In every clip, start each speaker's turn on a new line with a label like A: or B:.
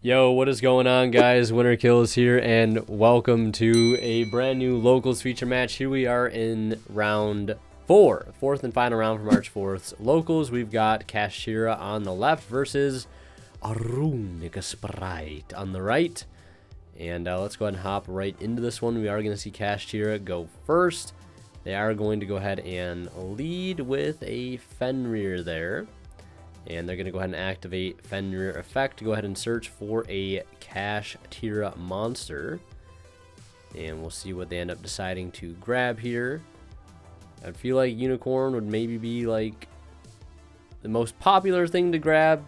A: Yo, what is going on, guys? Winner Kills here, and welcome to a brand new locals feature match. Here we are in round 4, fourth and final round for March 4th's locals. We've got Kashtira on the left versus Runick Spright on the right. And let's go ahead and hop right into this one. We are going to see Kashtira go first. They are going to go ahead and lead with a Fenrir there. And they're going to go ahead and activate Fenrir effect to go ahead and search for a Kashtira monster. And we'll see what they end up deciding to grab here. I feel like Unicorn would maybe be like the most popular thing to grab.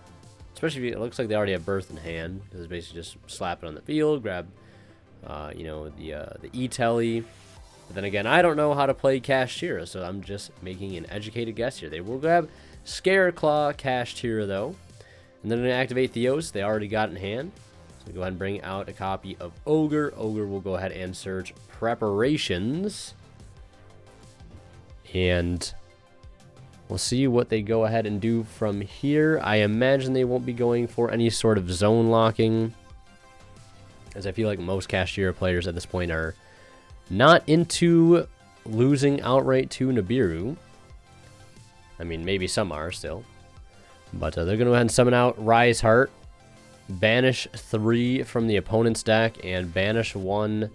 A: Especially if it looks like they already have Birth in hand. It's basically just slap it on the field, grab the E-Telly. But then again, I don't know how to play Kashtira, so I'm just making an educated guess here. They will grab Scareclaw Kashtira, though. And then they're going to activate Theos. They already got it in hand. So go ahead and bring out a copy of Ogre. Ogre will go ahead and search Preparations. And we'll see what they go ahead and do from here. I imagine they won't be going for any sort of zone locking, as I feel like most Kashtira players at this point are not into losing outright to Nibiru. I mean, maybe some are still. But they're going to go ahead and summon out Rise Heart, banish 3 from the opponent's deck, and banish 1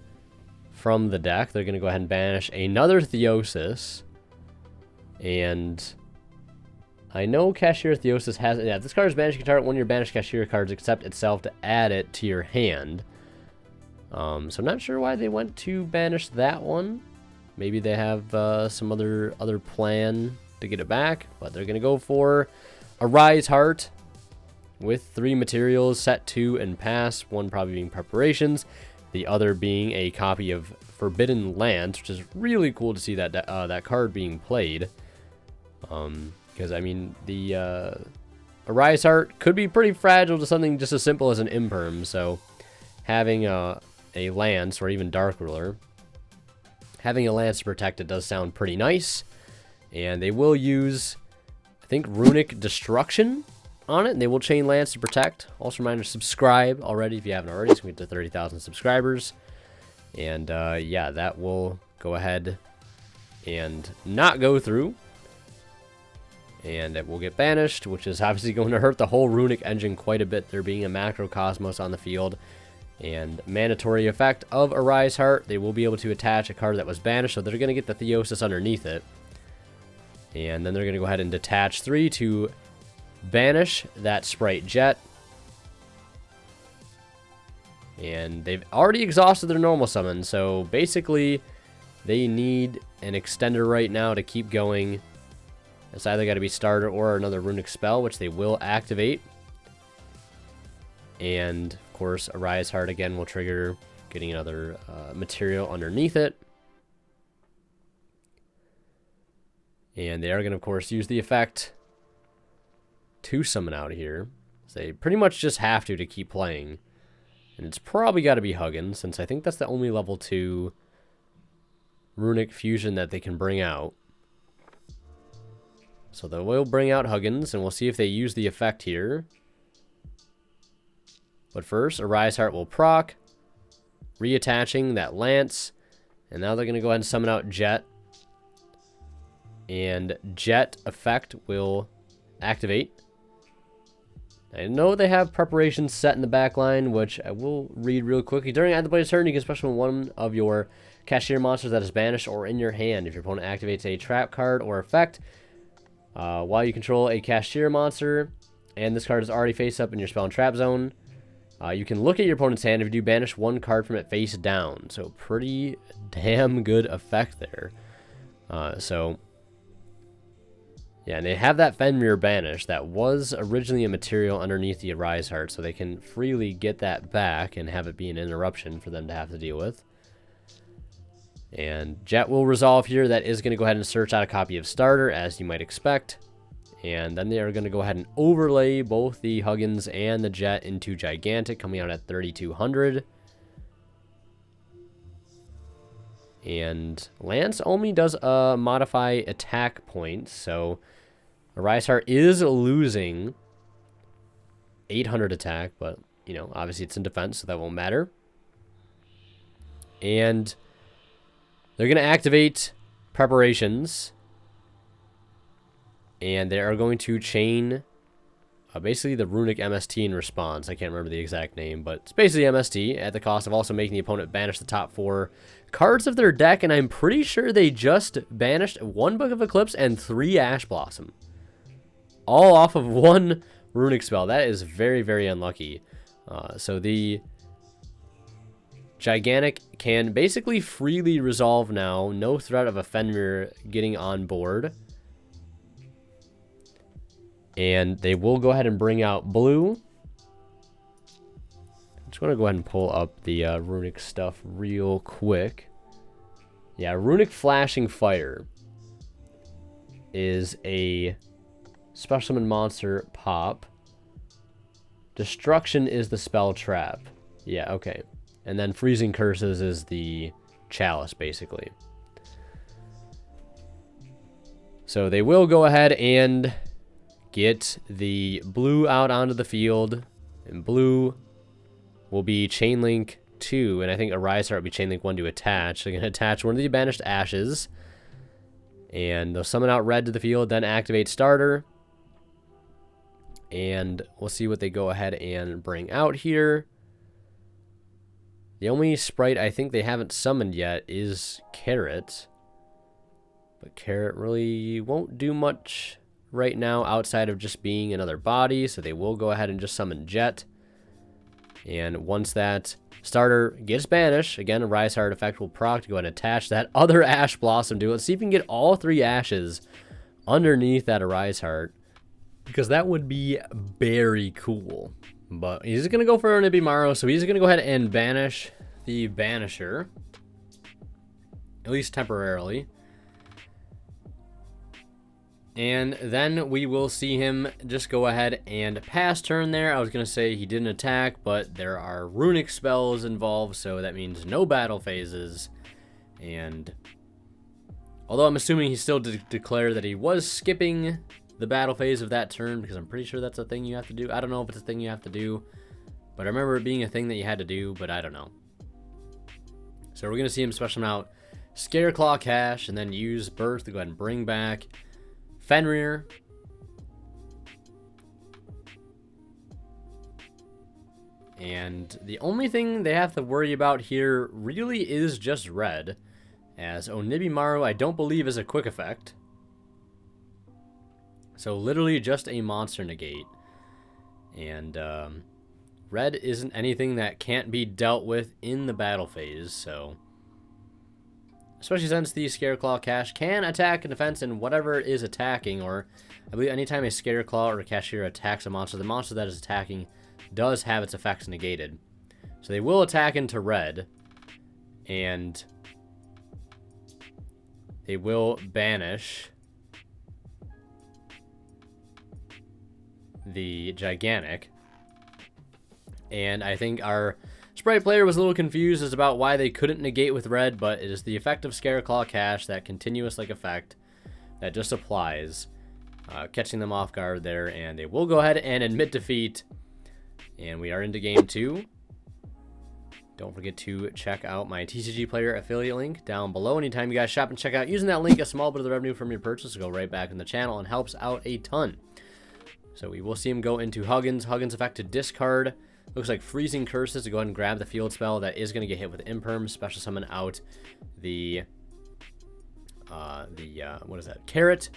A: from the deck. They're going to go ahead and banish another Theosis. And I know Kashtira Theosis has... Yeah, if this card is banished, you can target one of your banished Kashtira cards except itself to add it to your hand. So I'm not sure why they went to banish that one. Maybe they have some other plan to get it back, but they're going to go for a Rise Heart with 3 materials, set 2 and pass, one probably being Preparations, the other being a copy of Forbidden Lands, which is really cool to see that that card being played. Because I mean, the Rise Heart could be pretty fragile to something just as simple as an Imperm, so having a Lance or even Dark Ruler, having a Lance to protect it does sound pretty nice. And they will use, I think, Runick Destruction on it. And they will chain Lance to protect. Also, reminder, subscribe already if you haven't already. So we get to 30,000 subscribers. And, yeah, that will go ahead and not go through. And it will get banished, which is obviously going to hurt the whole Runick engine quite a bit. There being a Macrocosmos on the field. And mandatory effect of a Rise Heart. They will be able to attach a card that was banished. So they're going to get the Theosis underneath it. And then they're going to go ahead and detach 3 to banish that Spright Jet. And they've already exhausted their normal summon, so basically they need an extender right now to keep going. It's either got to be starter or another Runick spell, which they will activate. And, of course, a Rise Heart again will trigger getting another material underneath it. And they are going to, of course, use the effect to summon out here. So they pretty much just have to keep playing. And it's probably got to be Huggins, since I think that's the only level 2 Runick fusion that they can bring out. So they will bring out Huggins, and we'll see if they use the effect here. But first, a Rise Heart will proc, reattaching that Lance. And now they're going to go ahead and summon out Jet. And Jet effect will activate. I know they have Preparations set in the back line, which I will read real quickly. During the player's turn, you can special one of your Kashtira monsters that is banished or in your hand. If your opponent activates a trap card or effect, while you control a Kashtira monster, and this card is already face up in your spell and trap zone, you can look at your opponent's hand if you do banish 1 card from it face down. So pretty damn good effect there. Yeah, and they have that Fenrir banish that was originally a material underneath the Rise Heart, so they can freely get that back and have it be an interruption for them to have to deal with. And Jet will resolve here. That is going to go ahead and search out a copy of Starter, as you might expect. And then they are going to go ahead and overlay both the Huggins and the Jet into Gigantic, coming out at 3,200. And Lance only does modify attack points, so Rise Heart is losing 800 attack, but you know, obviously it's in defense, so that won't matter. And they're going to activate preparations. And they are going to chain basically the Runick MST in response. I can't remember the exact name, but it's basically MST at the cost of also making the opponent banish the top 4 cards of their deck. And I'm pretty sure they just banished 1 Book of Eclipse and 3 Ash Blossom. All off of 1 Runick spell. That is very, very unlucky. So the Gigantic can basically freely resolve now. No threat of a Fenrir getting on board. And they will go ahead and bring out blue. I just want to go ahead and pull up the Runick stuff real quick. Yeah, Runick Flashing Fire is a special summon monster pop. Destruction is the spell trap. Yeah, okay. And then Freezing Curses is the chalice, basically. So they will go ahead and get the blue out onto the field, and blue will be Chainlink 2, and I think Arise Heart will be Chainlink 1 to attach. They're going to attach one of the banished ashes, and they'll summon out red to the field, then activate starter, and we'll see what they go ahead and bring out here. The only Spright I think they haven't summoned yet is Carrot, but Carrot really won't do much right now outside of just being another body, so they will go ahead and just summon Jet. And once that starter gets banished, again, a Rise Heart effect will proc to go ahead and attach that other Ash Blossom to it. Let's see if we can get all 3 ashes underneath that Arise Heart, because that would be very cool. But he's going to go for Nibimaru, so he's going to go ahead and banish the Banisher, at least temporarily. And then we will see him just go ahead and pass turn there. I was going to say he didn't attack, but there are Runick spells involved, so that means no battle phases. And although I'm assuming he still declared that he was skipping the battle phase of that turn, because I'm pretty sure that's a thing you have to do. I don't know if it's a thing you have to do, but I remember it being a thing that you had to do, but I don't know. So we're going to see him special out Scareclaw Cash, and then use Birth to go ahead and bring back Fenrir. And the only thing they have to worry about here really is just red, as Onibimaru I don't believe is a quick effect. So literally just a monster negate. And red isn't anything that can't be dealt with in the battle phase, so especially since the Scareclaw Cash can attack and defense and whatever it is attacking, or I believe anytime a Scareclaw or a Kashtira attacks a monster, the monster that is attacking does have its effects negated. So they will attack into red, and they will banish the Gigantic. And I think our Spright player was a little confused as about why they couldn't negate with red, but it is the effect of Scareclaw Cash, that continuous like effect that just applies, catching them off guard there, and they will go ahead and admit defeat, and we are into game 2. Don't forget to check out my TCG player affiliate link down below. Anytime you guys shop and check out using that link, a small bit of the revenue from your purchase will go right back in the channel and helps out a ton. So we will see him go into Huggins. Huggins effect to discard. Looks like Freezing Curses to go ahead and grab the field spell that is going to get hit with Imperm. Special summon out the what is that? Carrot.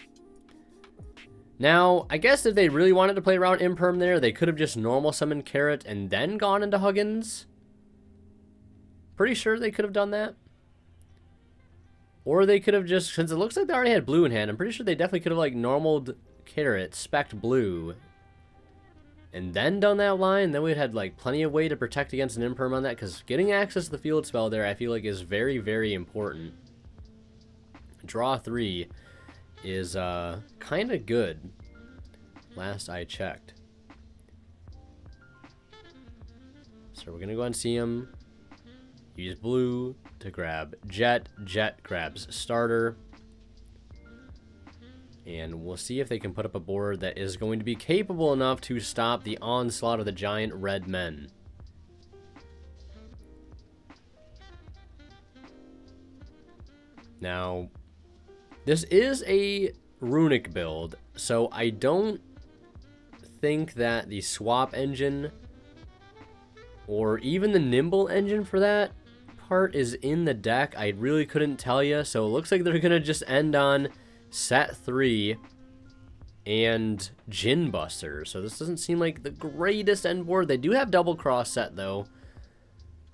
A: Now, I guess if they really wanted to play around Imperm there, they could have just normal summoned Carrot and then gone into Huggins. Pretty sure they could have done that. Or they could have just, since it looks like they already had blue in hand, I'm pretty sure they definitely could have like normaled Carrot, spec'd blue, and then done that line. Then we'd had like plenty of way to protect against an Imperm on that, because getting access to the field spell there I feel like is very, very important. Draw 3 is kind of good, last I checked. So we're going to go ahead and see him use blue to grab Jet. Jet grabs starter. And we'll see if they can put up a board that is going to be capable enough to stop the onslaught of the giant red men. Now, this is a Runick build, so I don't think that the swap engine or even the nimble engine for that part is in the deck. I really couldn't tell you, so it looks like they're gonna just end on set 3 and Gin Buster. So this doesn't seem like the greatest end board. They do have double cross set though,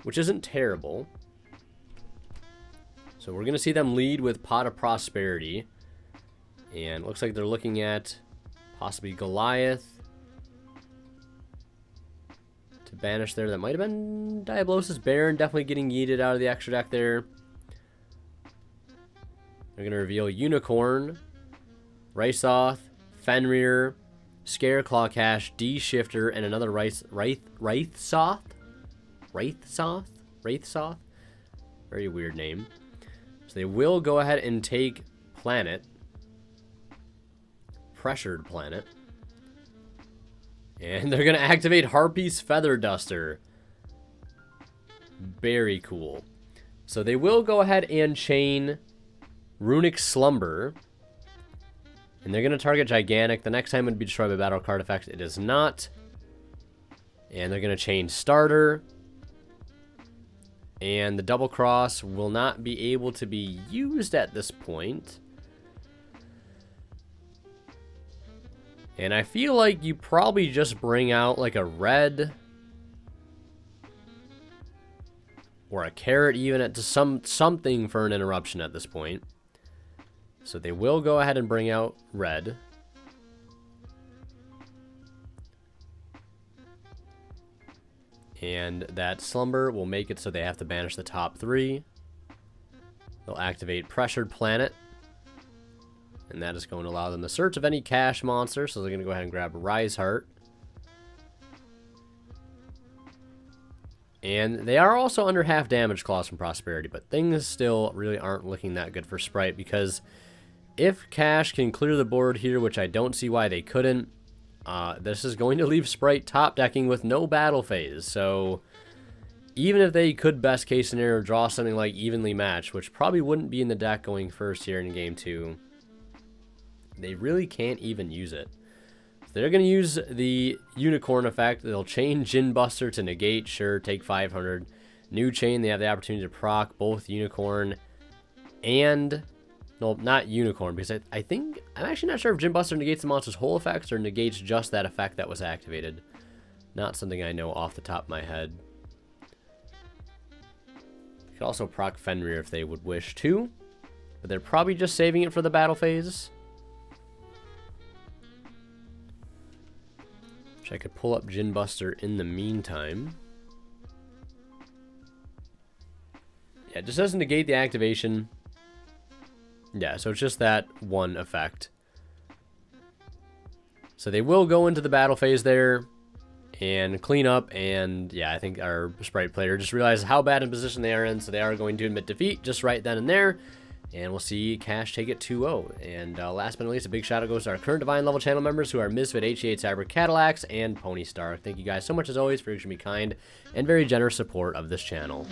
A: which isn't terrible. So we're gonna see them lead with Pot of Prosperity, and looks like they're looking at possibly Goliath to banish there. That might have been Diablosis Baron, definitely getting yeeted out of the extra deck there. They're going to reveal Unicorn, Rysoth, Fenrir, Scareclaw Cash, D-Shifter, and another Wraithsoth? Wraithsoth? Very weird name. So they will go ahead and take Planet. Pressured Planet. And they're going to activate Harpy's Feather Duster. Very cool. So they will go ahead and chain Runick Slumber. And they're going to target Gigantic. The next time it would be destroyed by battle card effects. It is not. And they're going to chain Starter. And the Double Cross will not be able to be used at this point. And I feel like you probably just bring out like a red or a carrot even at something for an interruption at this point. So they will go ahead and bring out red. And that Slumber will make it so they have to banish the top 3. They'll activate Pressured Planet. And that is going to allow them to search of any cash monster. So they're going to go ahead and grab Rise Heart. And they are also under half damage clause from Prosperity. But things still really aren't looking that good for Spright. Because if cash can clear the board here, which I don't see why they couldn't, this is going to leave Spright top decking with no battle phase. So even if they could best case scenario draw something like Evenly Matched, which probably wouldn't be in the deck going first here in game 2, they really can't even use it. They're going to use the Unicorn effect. They'll chain Gin Buster to negate. Sure, take 500. New chain, they have the opportunity to proc both Unicorn and... No, not Unicorn, because I think... I'm actually not sure if Gin Buster negates the monster's whole effects or negates just that effect that was activated. Not something I know off the top of my head. They could also proc Fenrir if they would wish to. But they're probably just saving it for the battle phase. I could pull up Gin Buster in the meantime. Yeah, it just doesn't negate the activation. Yeah, so it's just that one effect. So they will go into the battle phase there and clean up. And yeah, I think our Spright player just realized how bad in position they are in. So they are going to admit defeat just right then and there. And we'll see Cash take it 2-0. And last but not least, a big shout out goes to our current Divine level channel members who are Misfit, HE8 Cyber Cadillacs, and Pony Star. Thank you guys so much as always for your extremely kind and very generous support of this channel.